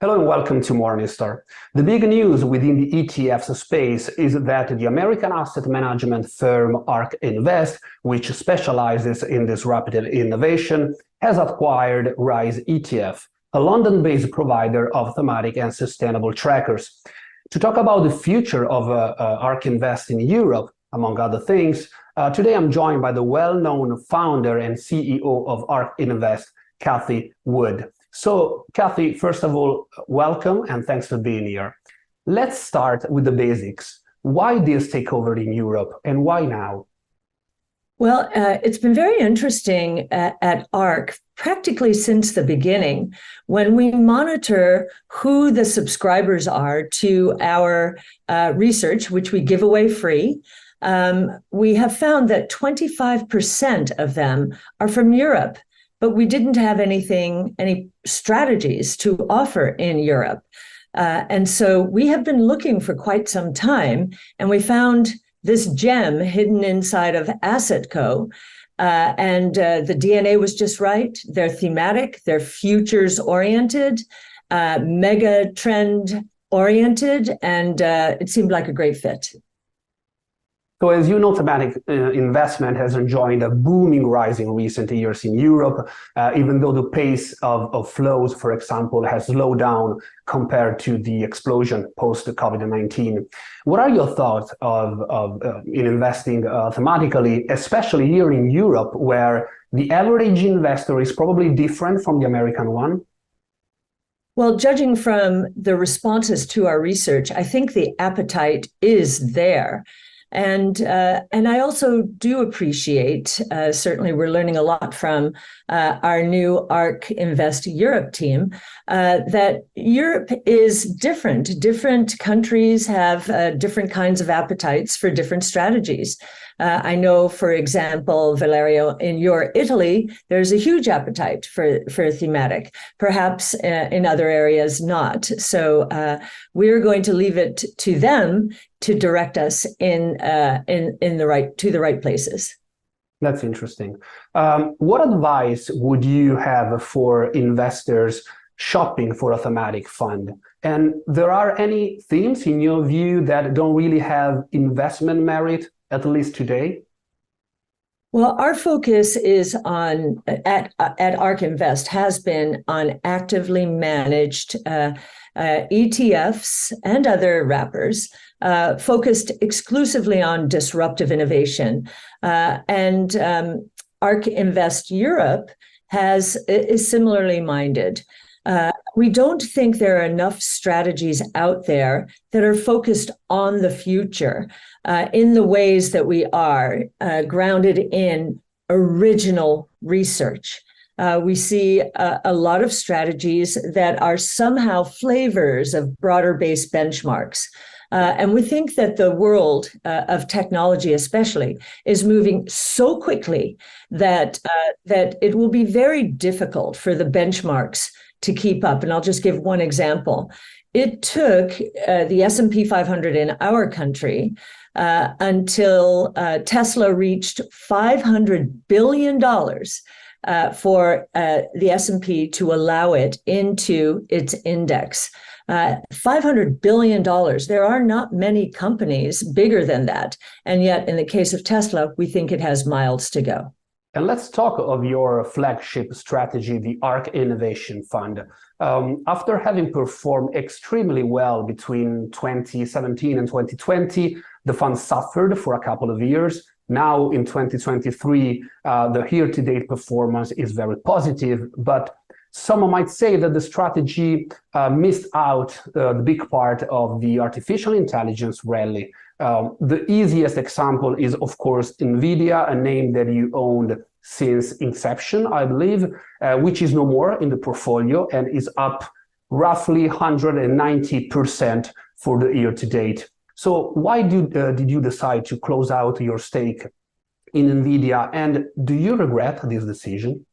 Hello and welcome to Morningstar. The big news within the ETFs space is that the American asset management firm ARK Invest, which specializes in disruptive innovation, has acquired Rize ETF, a London-based provider of thematic and sustainable trackers. To talk about the future of ARK Invest in Europe, among other things, today I'm joined by the well-known founder and CEO of ARK Invest, Cathie Wood. So, Cathie, first of all, welcome and thanks for being here. Let's start with the basics. Why this takeover in Europe and why now? Well, it's been very interesting at ARK practically since the beginning. When we monitor who the subscribers are to our research, which we give away free, we have found that 25% of them are from Europe. But we didn't have any strategies to offer in Europe. And so we have been looking for quite some time, and we found this gem hidden inside of AssetCo. And the DNA was just right. They're thematic, they're futures-oriented, mega trend-oriented, and it seemed like a great fit. So as you know, thematic investment has enjoyed a booming rise in recent years in Europe, even though the pace of flows, for example, has slowed down compared to the explosion post-COVID-19. What are your thoughts in investing thematically, especially here in Europe, where the average investor is probably different from the American one? Well, judging from the responses to our research, I think the appetite is there. And I also do appreciate, certainly we're learning a lot from our new ARK Invest Europe team, that Europe is different. Different countries have different kinds of appetites for different strategies. I know, for example, Valerio, in your Italy, there's a huge appetite for thematic, perhaps in other areas not. So we're going to leave it to them to direct us to the right places. That's interesting. What advice would you have for investors shopping for a thematic fund? And there are any themes in your view that don't really have investment merit, at least today? Well, our focus is on, at ARK Invest, has been on actively managed ETFs and other wrappers, focused exclusively on disruptive innovation. And ARK Invest Europe is similarly minded. We don't think there are enough strategies out there that are focused on the future in the ways that we are, grounded in original research. We see a lot of strategies that are somehow flavors of broader-based benchmarks. And we think that the world of technology especially is moving so quickly that it will be very difficult for the benchmarks to keep up. And I'll just give one example. It took the S&P 500 in our country until Tesla reached $500 billion for the S&P to allow it into its index. $500 billion. There are not many companies bigger than that. And yet, in the case of Tesla, we think it has miles to go. And let's talk of your flagship strategy, the ARK Innovation Fund. After having performed extremely well between 2017 and 2020, the fund suffered for a couple of years. Now in 2023, the year-to-date performance is very positive, but some might say that the strategy missed out the big part of the artificial intelligence rally. The easiest example is, of course, Nvidia, a name that you owned since inception, I believe, which is no more in the portfolio and is up roughly 190% for the year to date. So why did you decide to close out your stake in Nvidia, and do you regret this decision?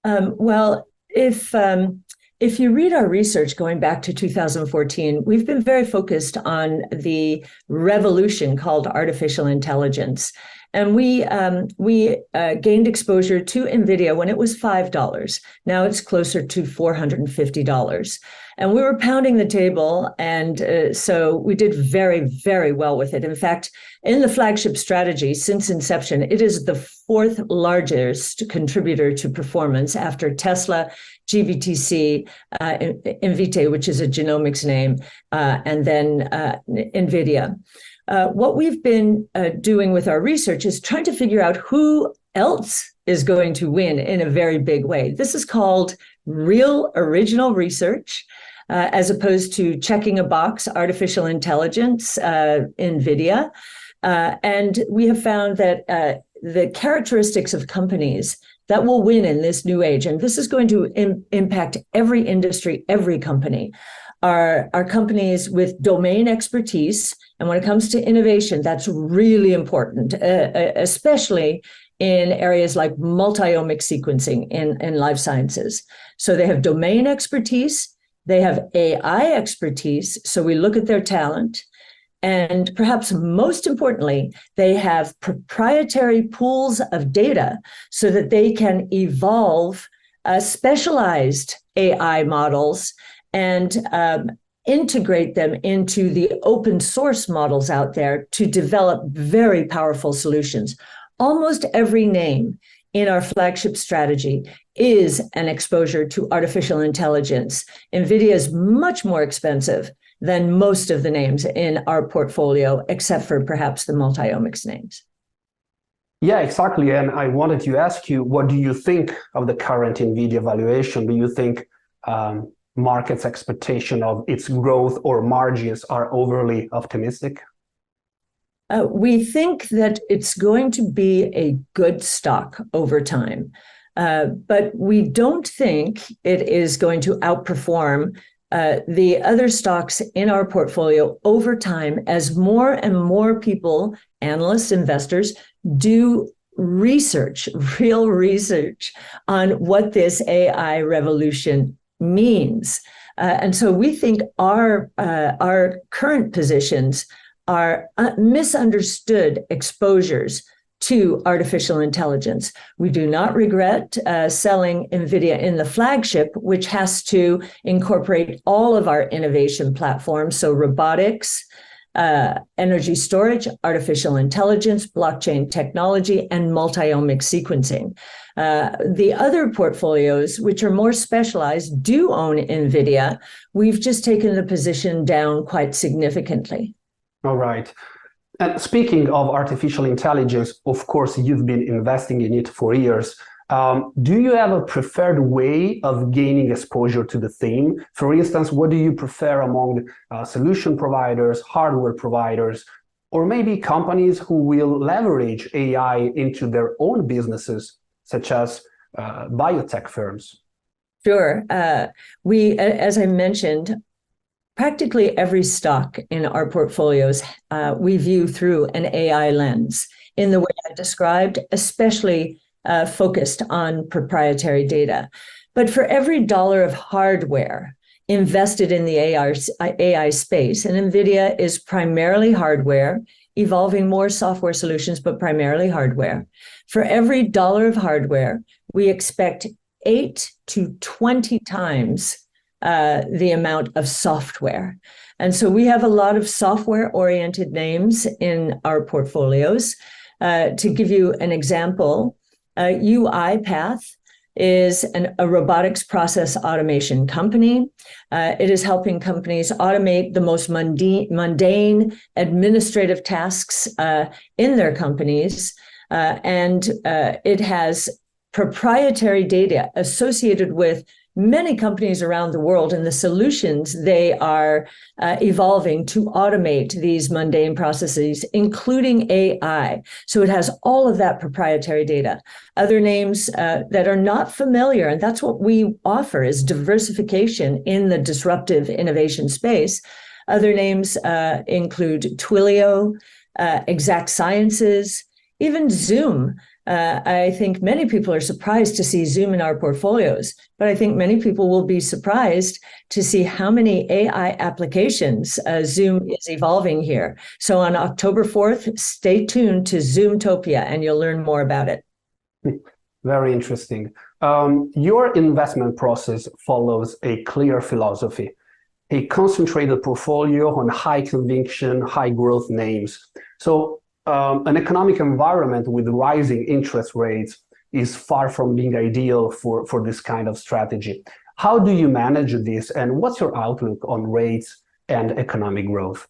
Well, if you read our research going back to 2014, we've been very focused on the revolution called artificial intelligence. And we gained exposure to Nvidia when it was $5. Now it's closer to $450. And we were pounding the table. And so we did very, very well with it. In fact, in the flagship strategy since inception, it is the fourth largest contributor to performance after Tesla, GVTC, Invite, which is a genomics name, and then Nvidia. What we've been doing with our research is trying to figure out who else is going to win in a very big way. This is called real original research, as opposed to checking a box, artificial intelligence, Nvidia. And we have found that the characteristics of companies that will win in this new age, and this is going to impact every industry, every company, are companies with domain expertise. And when it comes to innovation, that's really important, especially in areas like multi-omic sequencing in life sciences. So they have domain expertise, they have AI expertise, so we look at their talent. And perhaps most importantly, they have proprietary pools of data so that they can evolve specialized AI models and integrate them into the open source models out there to develop very powerful solutions. Almost every name in our flagship strategy is an exposure to artificial intelligence. Nvidia is much more expensive than most of the names in our portfolio, except for perhaps the multi-omics names. Yeah, exactly. And I wanted to ask you, what do you think of the current Nvidia valuation? Do you think market's expectation of its growth or margins are overly optimistic? We think that it's going to be a good stock over time, but we don't think it is going to outperform the other stocks in our portfolio over time as more and more people, analysts, investors, do research, real research on what this AI revolution means. And so we think our current positions are misunderstood exposures to artificial intelligence. We do not regret selling Nvidia in the flagship, which has to incorporate all of our innovation platforms, so robotics, energy storage, artificial intelligence, blockchain technology, and multi-omic sequencing. The other portfolios, which are more specialized, do own Nvidia. We've just taken the position down quite significantly. All right. And speaking of artificial intelligence, of course, you've been investing in it for years. Do you have a preferred way of gaining exposure to the theme? For instance, what do you prefer among solution providers, hardware providers, or maybe companies who will leverage AI into their own businesses, such as biotech firms? Sure. We, as I mentioned, practically every stock in our portfolios we view through an AI lens in the way I described, especially focused on proprietary data. But for every dollar of hardware invested in the AI space, and Nvidia is primarily hardware, evolving more software solutions, but primarily hardware. For every dollar of hardware, we expect 8 to 20 times the amount of software. And so we have a lot of software-oriented names in our portfolios. To give you an example, UiPath is a robotics process automation company. It is helping companies automate the most mundane administrative tasks in their companies. And it has proprietary data associated with many companies around the world and the solutions they are evolving to automate these mundane processes, including AI. So it has all of that proprietary data. Other names that are not familiar, and that's what we offer, is diversification in the disruptive innovation space. Other names include Twilio, Exact Sciences, even Zoom. I think many people are surprised to see Zoom in our portfolios, but I think many people will be surprised to see how many AI applications Zoom is evolving here. So on October 4th, stay tuned to Zoomtopia and you'll learn more about it. Very interesting. Your investment process follows a clear philosophy, a concentrated portfolio on high conviction, high growth names. So an economic environment with rising interest rates is far from being ideal for this kind of strategy. How do you manage this, and what's your outlook on rates and economic growth?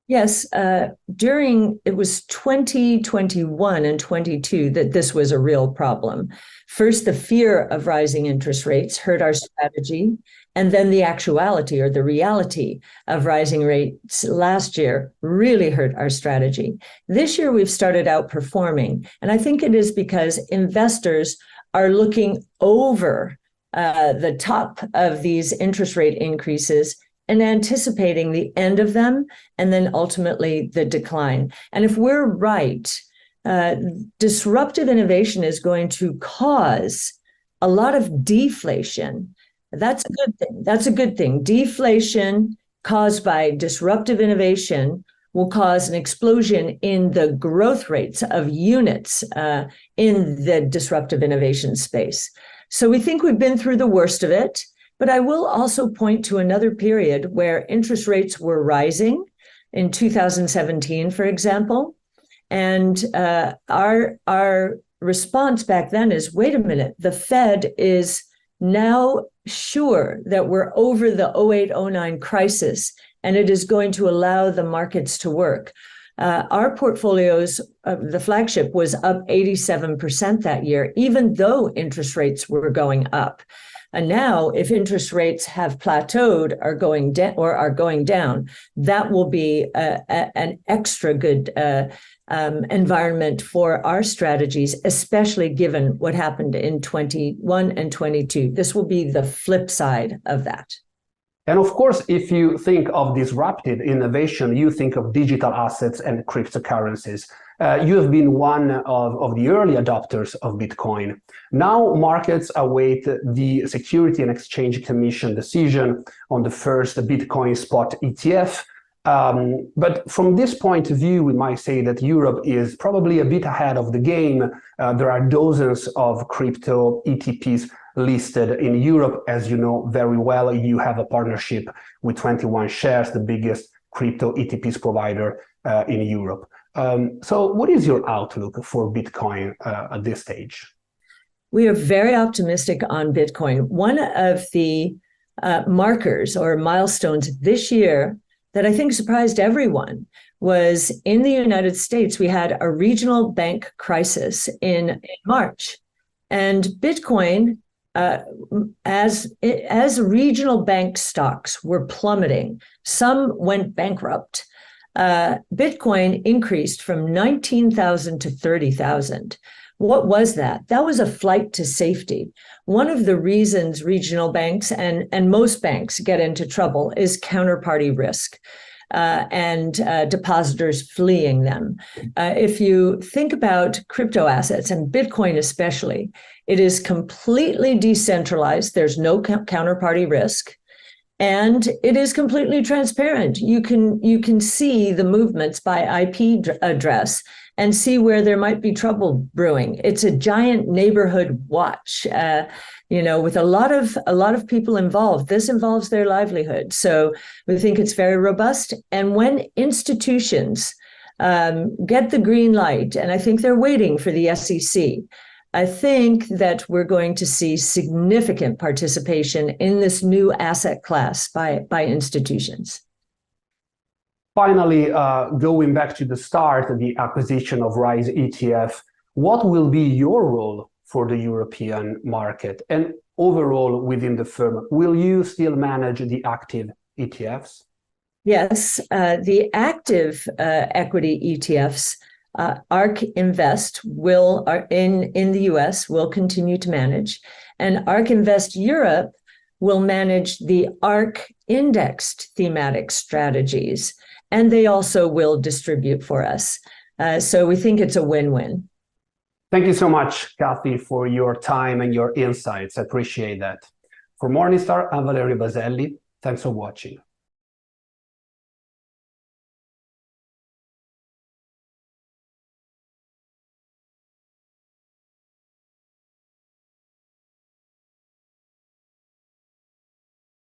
Yes, it was 2021 and 22 that this was a real problem. First, the fear of rising interest rates hurt our strategy, and then the actuality or the reality of rising rates last year really hurt our strategy. This year, we've started outperforming, and I think it is because investors are looking over the top of these interest rate increases and anticipating the end of them, and then ultimately the decline. And if we're right, disruptive innovation is going to cause a lot of deflation. That's a good thing. That's a good thing. Deflation caused by disruptive innovation will cause an explosion in the growth rates of units in the disruptive innovation space. So we think we've been through the worst of it. But I will also point to another period where interest rates were rising in 2017, for example. And our response back then is, wait a minute, the Fed is now sure that we're over the 08-09 crisis, and it is going to allow the markets to work. Our portfolios, the flagship was up 87% that year, even though interest rates were going up. And now, if interest rates have plateaued or are going down, that will be an extra good environment for our strategies, especially given what happened in 21 and 22. This will be the flip side of that. And of course, if you think of disruptive innovation, you think of digital assets and cryptocurrencies. You have been one of the early adopters of Bitcoin. Now markets await the Security and Exchange Commission decision on the first Bitcoin spot ETF. But from this point of view, we might say that Europe is probably a bit ahead of the game. There are dozens of crypto ETPs listed in Europe. As you know very well, you have a partnership with 21 Shares, the biggest crypto ETPs provider in Europe. So what is your outlook for Bitcoin at this stage? We are very optimistic on Bitcoin. One of the markers or milestones this year that I think surprised everyone was in the United States, we had a regional bank crisis in March. And Bitcoin, as regional bank stocks were plummeting, some went bankrupt. Bitcoin increased from 19,000 to 30,000. What was that? That was a flight to safety. One of the reasons regional banks and most banks get into trouble is counterparty risk and depositors fleeing them. If you think about crypto assets and Bitcoin especially, it is completely decentralized. There's no counterparty risk. And it is completely transparent. You can see the movements by IP address and see where there might be trouble brewing. It's a giant neighborhood watch, with a lot of people involved. This involves their livelihood. So we think it's very robust. And when institutions get the green light, and I think they're waiting for the SEC, I think that we're going to see significant participation in this new asset class by institutions. Finally, going back to the start, the acquisition of Rize ETF, what will be your role for the European market and overall within the firm? Will you still manage the active ETFs? Yes, the active equity ETFs, ARK Invest in the US will continue to manage, and ARK Invest Europe will manage the ARK indexed thematic strategies, and they also will distribute for us. So we think it's a win-win. Thank you so much, Cathie, for your time and your insights. I appreciate that. For Morningstar, I'm Valerio Baselli. Thanks for watching.